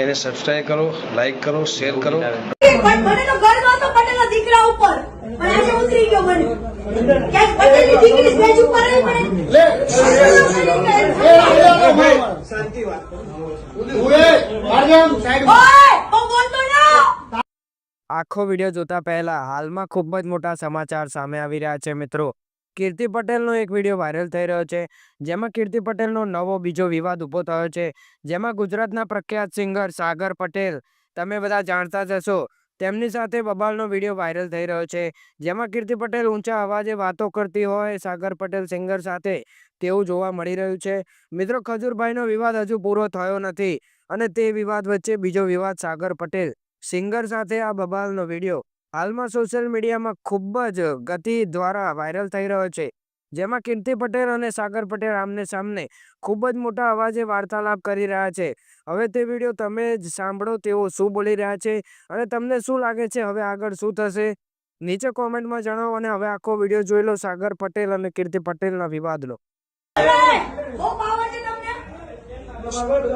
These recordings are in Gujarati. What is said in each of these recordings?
એને સબસ્ક્રાઇબ કરો, લાઈક કરો, શેર કરો। મને તો ગર્વ હતો પટેલના દીકરા ઉપર, પણ આજે ઉતરી ગયો મને ક્યાંક પટેલની દીકરી સ્ટેજ ઉપર રહી મને શાંતિ વાત બોલતો ના। આખો વિડીયો જોતા પહેલા હાલમાં ખૂબ જ મોટા સમાચાર સામે આવી રહ્યા છે મિત્રો। કીર્તિ પટેલનો એક વિડીયો વાયરલ થઈ રહ્યો છે, જેમાં કીર્તિ પટેલનો નવો બીજો વિવાદ ઊભો થયો છે, જેમાં ગુજરાતના પ્રખ્યાત સિંગર સાગર પટેલ, તમે બધા જાણતા જ હશો, તેમની સાથે બબાલનો વિડીયો વાયરલ થઈ રહ્યો છે, જેમાં કીર્તિ પટેલ ઊંચા અવાજે વાતો કરતી હોય સાગર પટેલ સિંગર સાથે તેવું જોવા મળી રહ્યું છે। મિત્રો, ખજૂરભાઈનો વિવાદ હજુ પૂરો થયો નથી અને તે વિવાદ વચ્ચે બીજો વિવાદ સાગર પટેલ સિંગર સાથે આ બબાલનો વિડીયો હાલમાં સોશિયલ મીડિયામાં ખૂબ જ ગતિ દ્વારા વાયરલ થઈ રહ્યો છે, જેમાં કીર્તિ પટેલ અને સાગર પટેલ આમને સામને ખૂબ જ મોટા અવાજે વાર્તાલાપ કરી રહ્યા છે। હવે તે વિડીયો તમે જ સાંભળો તેઓ શું બોલી રહ્યા છે અને તમને શું લાગે છે હવે આગળ શું થશે, નીચે કોમેન્ટમાં જણાવો અને હવે આખો વિડીયો જોઈ લો સાગર પટેલ અને કીર્તિ પટેલના વિવાદનો। બહુ પાવર છે તમને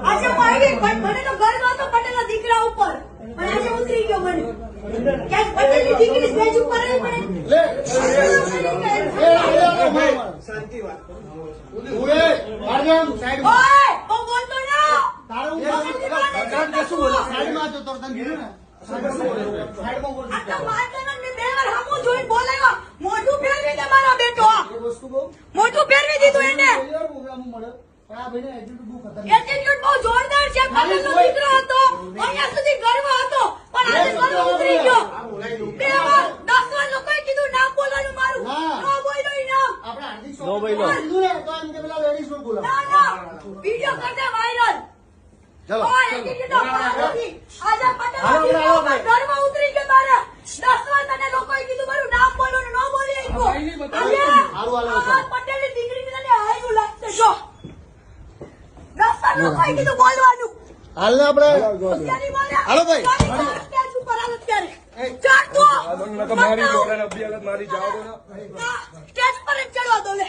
આજે પાડી, પણ મને તો ગર્વ હતો પટેલના દીકરા ઉપર, પણ આજે ઉતરી ગયો મને ક્યાંક પટેલની દીકરી સ્ટેજ ઉપર રહી મને શાંતિ વાત બોલતો ના। મોઢું ફેરવી દે મારા બેટો, મોઢું ફેરવી દીધું એને। એટીટ્યુડ બહુ જોરદાર છે, પટેલનો દીકરો હતો, અહીંયા સુધી ગર્વ હતો, પણ આજે ગર્વ ઉતરી ગયો। 2 વાર 10 વાર લોકોએ કીધું નામ બોલવાનું મારું, નો બોલ્યો ઈ નામ, નો બોલ્યો ના ના, વિડિયો કર દે વાયરલ। ચલો આજે પટેલનો દીકરો ગર્વ ઉતરી ગયો તારે। 10 વાર તને લોકોએ કીધું મારું નામ બોલવાનું, નો બોલી પટેલની દીકરીને તને હાયરું લાગશે જો। 10 વાર લોકોએ કીધું બોલવાનું, હાલ ને આપણે હાલો ભાઈ સ્ટેજ ઉપર હાલ અત્યારે ચાર તો મારી જોડે અભિયાન મારી જાવ દો ના, સ્ટેજ પર જ ચડવા દો લે।